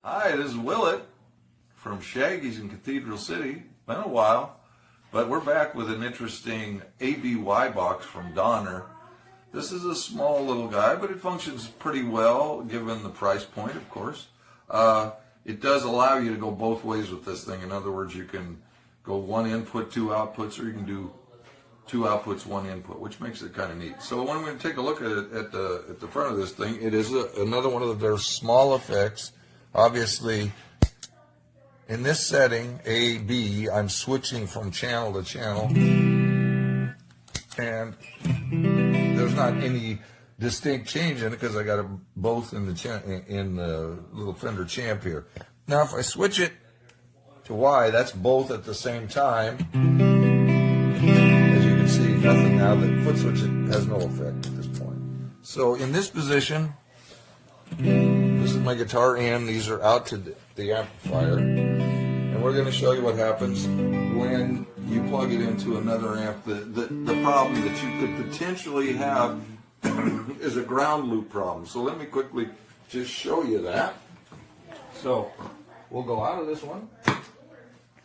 Hi, this is Willett from Shaggy's in Cathedral City. Been a while, but we're back with an interesting ABY box from Donner. This is a small little guy, but it functions pretty well given the price point, of course. It does allow you to go both ways with this thing. In other words, you can go one input, two outputs, or you can do two outputs, one input, which makes it kind of neat. So when we take a look at it at the front of this thing, it is another one of the very small effects. Obviously, in this setting, A, B, I'm switching from channel to channel, and there's not any distinct change in it because I got them both in the little Fender Champ here. Now, if I switch it to Y, that's both at the same time. As you can see, nothing now. The foot switch has no effect at this point. So in this position, this is my guitar in. These are out to the amplifier. And we're going to show you what happens when you plug it into another amp. The problem that you could potentially have is a ground loop problem. So let me quickly just show you that. So we'll go out of this one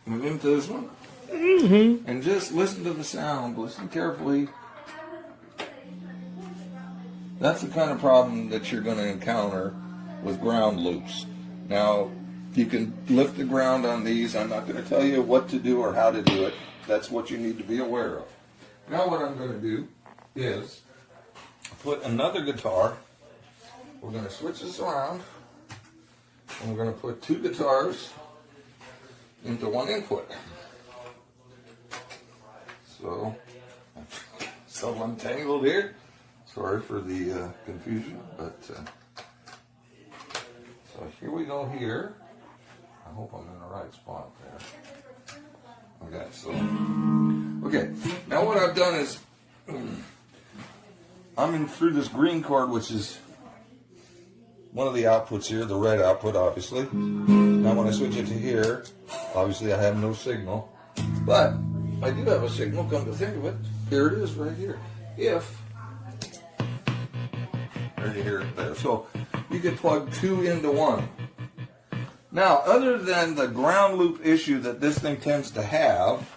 and into this one. And just listen to the sound. Listen carefully. That's the kind of problem that you're going to encounter with ground loops. Now, you can lift the ground on these. I'm not going to tell you what to do or how to do it. That's what you need to be aware of. Now what I'm going to do is put another guitar. We're going to switch this around. And we're going to put two guitars into one input. So, self-untangled here. Sorry for the confusion, but so here we go here. I hope I'm in the right spot there. Okay, now what I've done is I'm in through this green cord, which is one of the outputs here, the red output, obviously. Now when I switch it to here, obviously I have no signal, but I do have a signal, come to think of it. Here it is right here. Right here, there. So you can plug two into one. Now, other than the ground loop issue that this thing tends to have,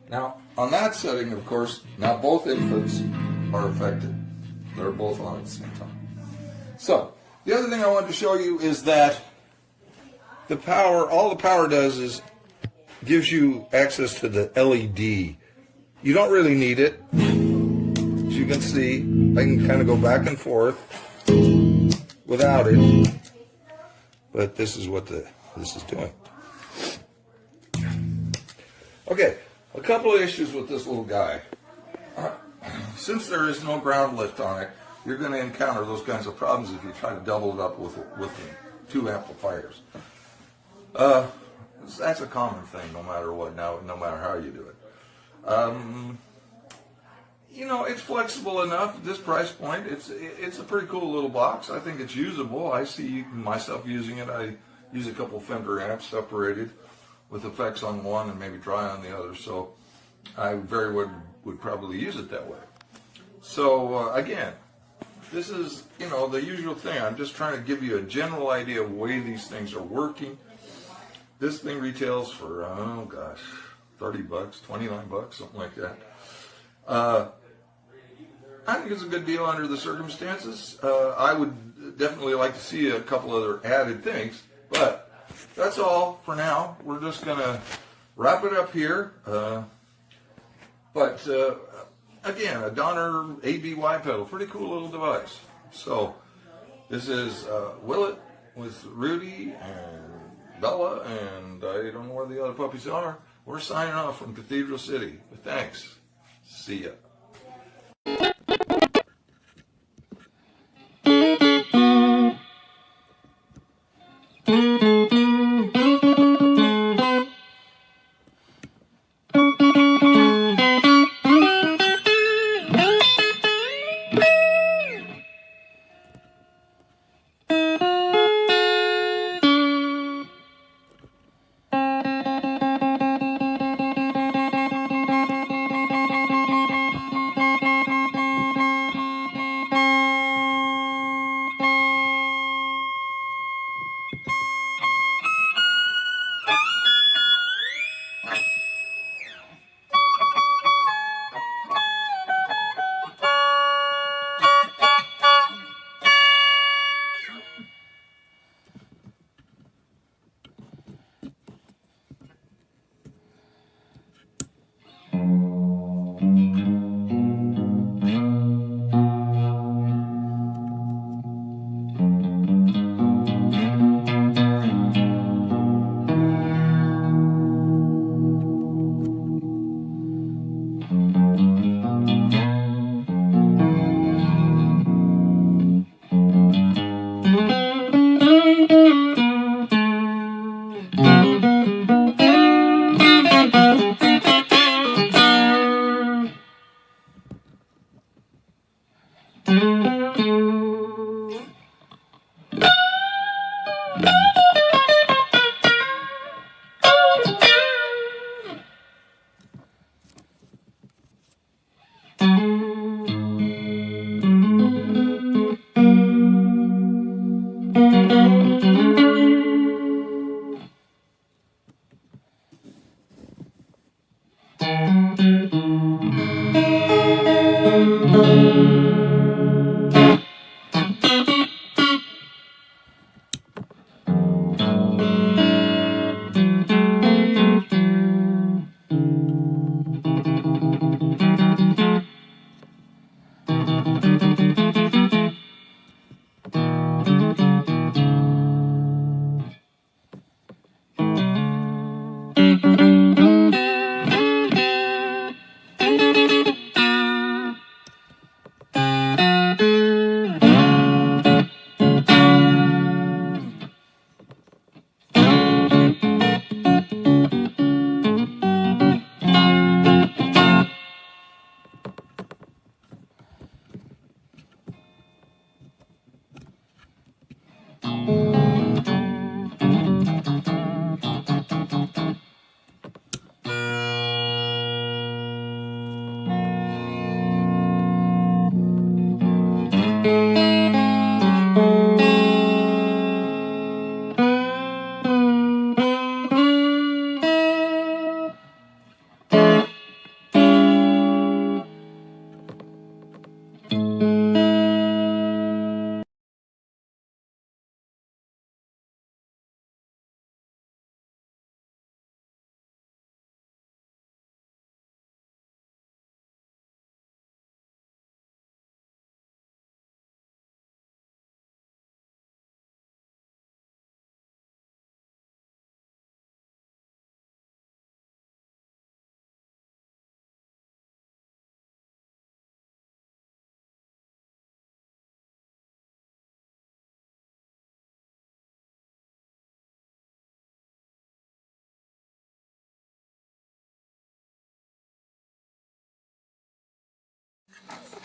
now on that setting, of course, now both inputs are affected. They're both on at the same time. So the other thing I wanted to show you is that the power, all the power does is gives you access to the LED. You don't really need it. As you can see, I can kind of go back and forth without it, but this is what this is doing. Okay, a couple of issues with this little guy. Since there is no ground lift on it, you're going to encounter those kinds of problems if you try to double it up with two amplifiers. That's a common thing, no matter what. Now, no matter how you do it. You know, it's flexible enough at this price point. It's a pretty cool little box. I think it's usable. I see myself using it. I use a couple Fender amps separated with effects on one and maybe dry on the other. So I very would probably use it that way. So again, this is, you know, the usual thing. I'm just trying to give you a general idea of the way these things are working. This thing retails for, oh gosh, 30 bucks, 29 bucks, something like that. I think it's a good deal under the circumstances. I would definitely like to see a couple other added things, but that's all for now. We're just going to wrap it up here. But again, a Donner ABY pedal, pretty cool little device. So this is Willett with Rudy and Bella, and I don't know where the other puppies are. We're signing off from Cathedral City. But thanks. See ya.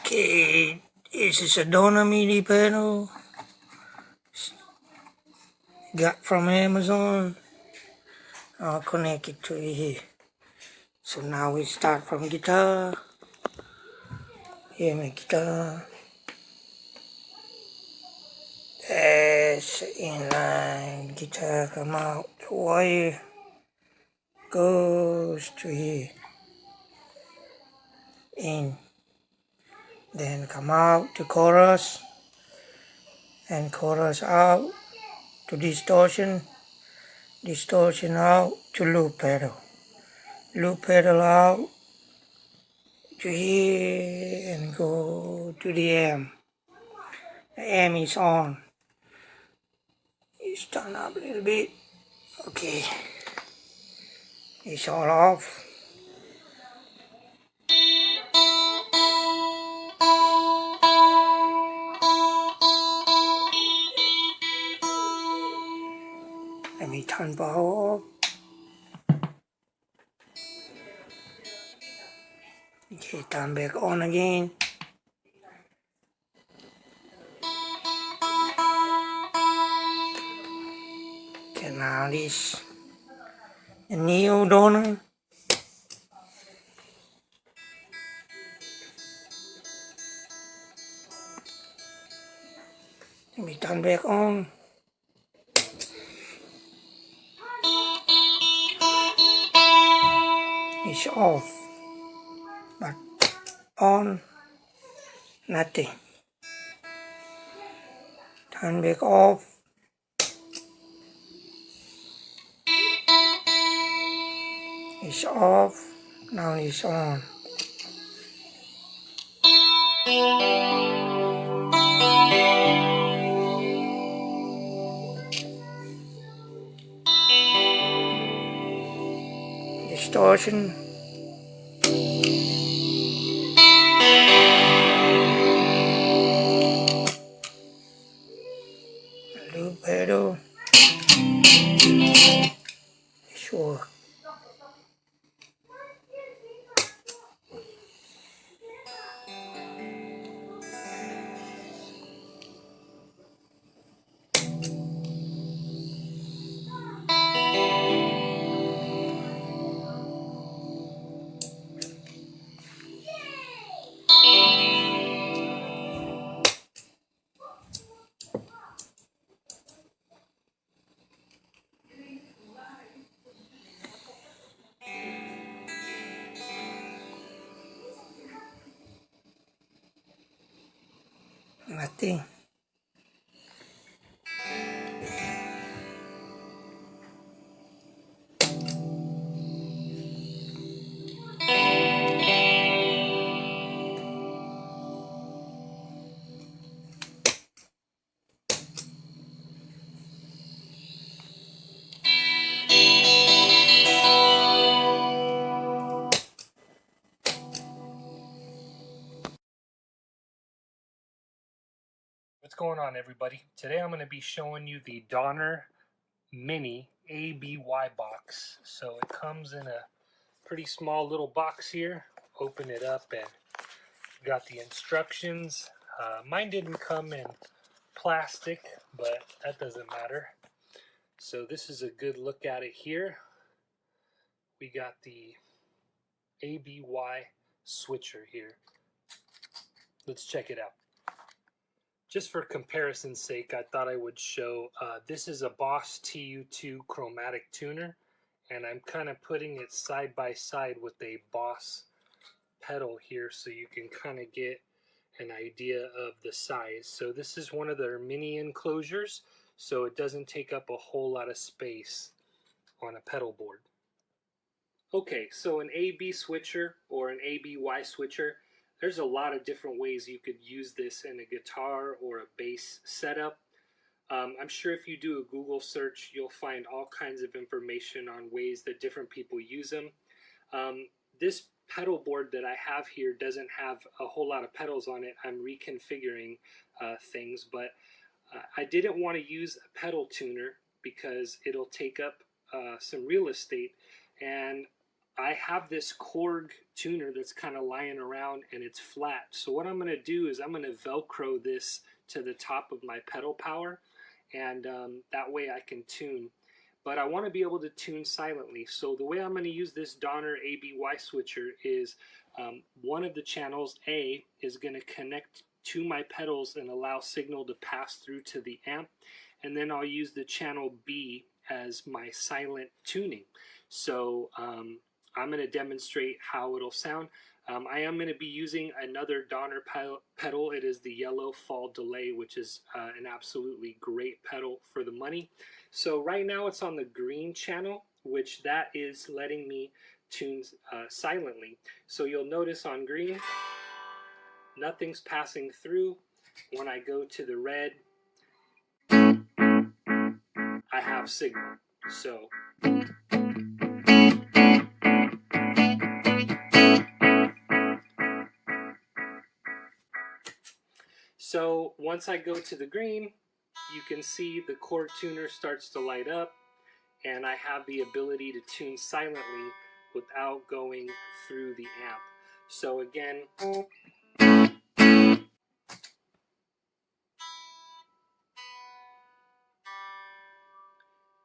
Okay, this is a donor MIDI pedal. Got from Amazon. I'll connect it to here. So now we start from guitar. Here my guitar. That's inline guitar come out. The wire goes to here. In. Then come out to chorus. And chorus out to distortion. Distortion out to loop pedal. Loop pedal out to here and go to the amp. The amp is on. It's turned up a little bit. Okay. It's all off. Let me turn power off. Okay, turn back on again. Okay, now this the Neo donor. Let me turn back on. is off, but on, nothing. Turn back off, it's off, now it's on. Distortion, loop pedal, sure. Nothing. What's going on, everybody? Today I'm going to be showing you the Donner Mini ABY box. So it comes in a pretty small little box here. Open it up and got the instructions. Mine didn't come in plastic, but that doesn't matter. So this is a good look at it here. We got the ABY switcher here. Let's check it out. Just for comparison's sake, I thought I would show, this is a Boss TU2 chromatic tuner, and I'm kind of putting it side by side with a Boss pedal here so you can kind of get an idea of the size. So this is one of their mini enclosures, so it doesn't take up a whole lot of space on a pedal board. Okay, so an AB switcher or an ABY switcher, there's a lot of different ways you could use this in a guitar or a bass setup. I'm sure if you do a Google search, you'll find all kinds of information on ways that different people use them. This pedal board that I have here doesn't have a whole lot of pedals on it. I'm reconfiguring things, but I didn't want to use a pedal tuner because it'll take up some real estate, and I have this Korg tuner that's kind of lying around and it's flat. So what I'm going to do is I'm going to Velcro this to the top of my pedal power, and that way I can tune. But I want to be able to tune silently. So the way I'm going to use this Donner ABY switcher is one of the channels, A, is going to connect to my pedals and allow signal to pass through to the amp. And then I'll use the channel B as my silent tuning. So I'm going to demonstrate how it'll sound. I am going to be using another Donner pedal. It is the Yellow Fall Delay, which is an absolutely great pedal for the money. So right now it's on the green channel, which that is letting me tune silently. So you'll notice on green, nothing's passing through. When I go to the red, I have signal. So once I go to the green, you can see the Korg tuner starts to light up, and I have the ability to tune silently without going through the amp. So again,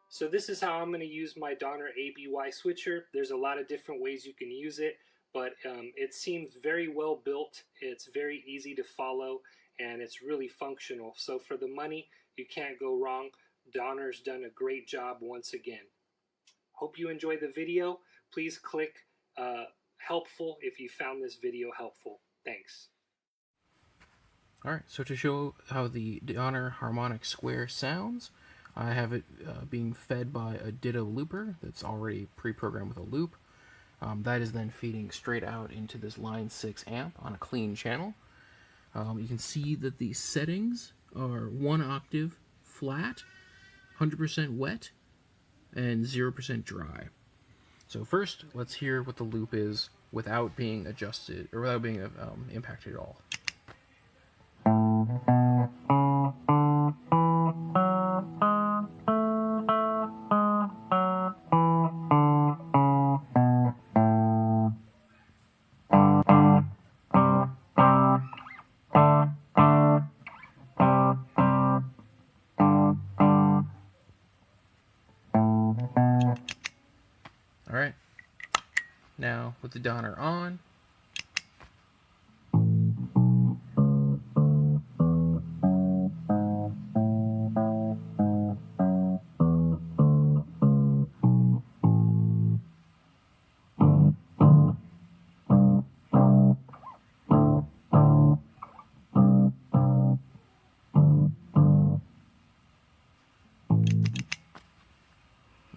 so this is how I'm going to use my Donner ABY switcher. There's a lot of different ways you can use it, but it seems very well built. It's very easy to follow, and it's really functional. So for the money, you can't go wrong. Donner's done a great job once again. Hope you enjoyed the video. Please click helpful if you found this video helpful. Thanks. Alright, so to show how the Donner harmonic square sounds, I have it being fed by a ditto looper that's already pre-programmed with a loop. That is then feeding straight out into this line 6 amp on a clean channel. You can see that the settings are 1 octave flat, 100% wet, and 0% dry. So first, let's hear what the loop is without being adjusted, or without being impacted at all. Alright, now with the Donner on,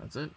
that's it.